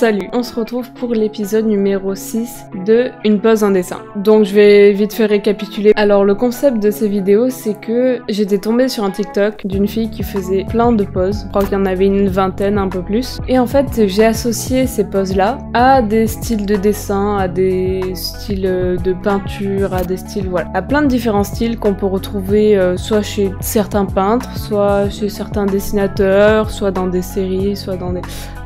Salut, on se retrouve pour l'épisode numéro 6 de Une pause en dessin. Donc je vais vite fait récapituler. Alors le concept de ces vidéos, c'est que j'étais tombée sur un TikTok d'une fille qui faisait plein de poses. Je crois qu'il y en avait une vingtaine, un peu plus. Et en fait, j'ai associé ces poses-là à des styles de dessin, à des styles de peinture, à des styles, voilà, à plein de différents styles qu'on peut retrouver soit chez certains peintres, soit chez certains dessinateurs, soit dans des séries, soit dans des...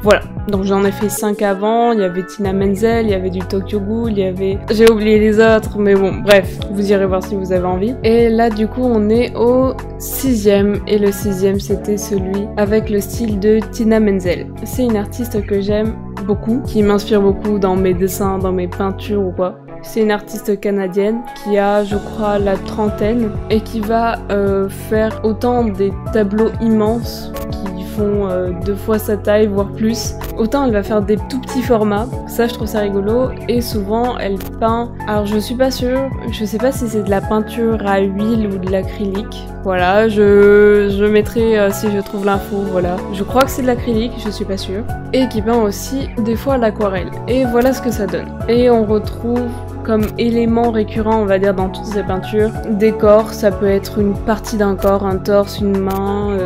Voilà, donc j'en ai fait 5 avant, il y avait Tina Menzel, il y avait du Tokyo Ghoul, il y avait... J'ai oublié les autres, mais bon, bref, vous irez voir si vous avez envie. Et là, du coup, on est au 6e, et le 6e, c'était celui avec le style de Tina Menzel. C'est une artiste que j'aime beaucoup, qui m'inspire beaucoup dans mes dessins, dans mes peintures ou quoi. C'est une artiste canadienne qui a, je crois, la trentaine et qui va faire autant des tableaux immenses qui font 2 fois sa taille, voire plus. Autant elle va faire des tout petits formats, ça je trouve ça rigolo, et souvent elle peint, alors je suis pas sûre, je sais pas si c'est de la peinture à huile ou de l'acrylique. Voilà, je mettrai si je trouve l'info, voilà. Je crois que c'est de l'acrylique, je suis pas sûre. Et qui peint aussi des fois à l'aquarelle. Et voilà ce que ça donne. Et on retrouve comme élément récurrent, on va dire, dans toutes ces peintures, des corps. Ça peut être une partie d'un corps, un torse, une main,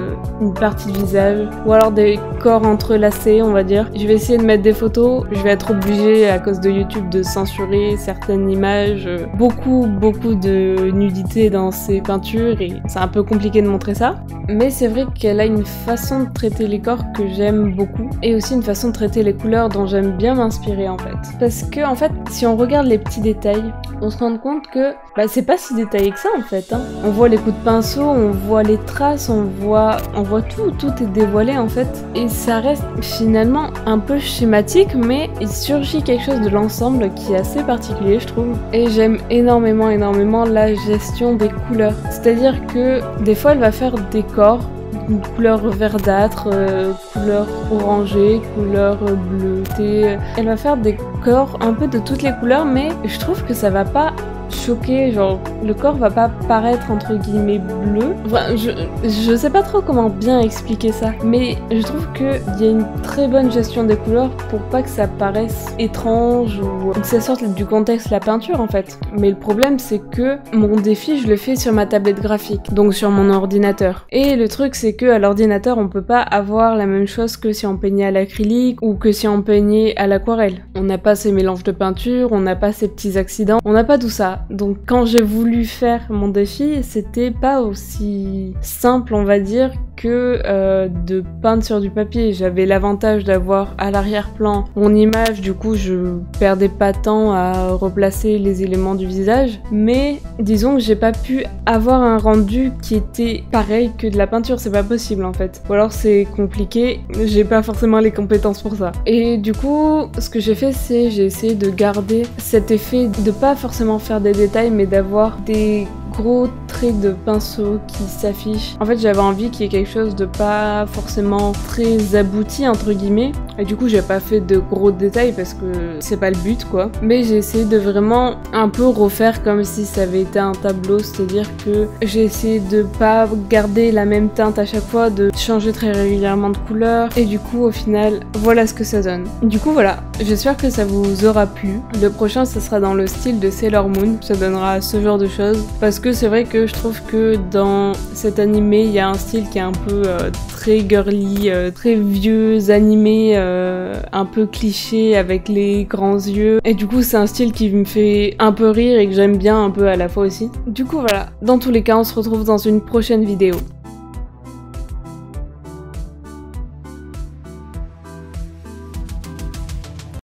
une partie de visage, ou alors des corps entrelacés, on va dire. Je vais essayer de mettre des photos, je vais être obligée à cause de YouTube de censurer certaines images. Beaucoup de nudité dans ces peintures et c'est un peu compliqué de montrer ça. Mais c'est vrai qu'elle a une façon de traiter les corps que j'aime beaucoup, et aussi une façon de traiter les couleurs dont j'aime bien m'inspirer en fait. Parce que en fait, si on regarde les petits détails, on se rend compte que c'est pas si détaillé que ça en fait. On voit les coups de pinceau, on voit les traces, on voit tout est dévoilé en fait. Et ça reste finalement un peu schématique, mais il surgit quelque chose de l'ensemble qui est assez particulier je trouve. Et j'aime énormément la gestion des couleurs. C'est-à-dire que des fois elle va faire des corps une couleur verdâtre, couleur orangée, couleur bleutée. Elle va faire des corps un peu de toutes les couleurs, mais je trouve que ça va pas choquer, genre le corps va pas paraître entre guillemets bleu. Enfin, je sais pas trop comment bien expliquer ça, mais je trouve qu'il y a une très bonne gestion des couleurs pour pas que ça paraisse étrange ou que ça sorte du contexte de la peinture en fait. Mais le problème c'est que mon défi je le fais sur ma tablette graphique, donc sur mon ordinateur. Et le truc c'est que à l'ordinateur on peut pas avoir la même chose que si on peignait à l'acrylique ou que si on peignait à l'aquarelle. On n'a pas ces mélanges de peinture, on n'a pas ces petits accidents, on n'a pas tout ça. Donc quand j'ai voulu faire mon défi, c'était pas aussi simple on va dire que de peindre sur du papier. J'avais l'avantage d'avoir à l'arrière-plan mon image, du coup je perdais pas de temps à replacer les éléments du visage, mais disons que j'ai pas pu avoir un rendu qui était pareil que de la peinture, c'est pas possible en fait. Ou alors c'est compliqué, j'ai pas forcément les compétences pour ça. Et du coup, ce que j'ai fait c'est j'ai essayé de garder cet effet de pas forcément faire des détails mais d'avoir des gros traits de pinceau qui s'affichent. En fait j'avais envie qu'il y ait quelque chose de pas forcément très abouti entre guillemets, et du coup j'ai pas fait de gros détails parce que c'est pas le but quoi, mais j'ai essayé de vraiment un peu refaire comme si ça avait été un tableau, c'est-à-dire que j'ai essayé de pas garder la même teinte à chaque fois, de changer très régulièrement de couleur, et du coup au final voilà ce que ça donne. Du coup voilà, j'espère que ça vous aura plu. Le prochain ça sera dans le style de Sailor Moon, ça donnera ce genre de choses, parce que c'est vrai que je trouve que dans cet animé il y a un style qui est un peu très girly, très vieux animé, un peu cliché avec les grands yeux, et du coup c'est un style qui me fait un peu rire et que j'aime bien un peu à la fois aussi. Du coup voilà, dans tous les cas on se retrouve dans une prochaine vidéo.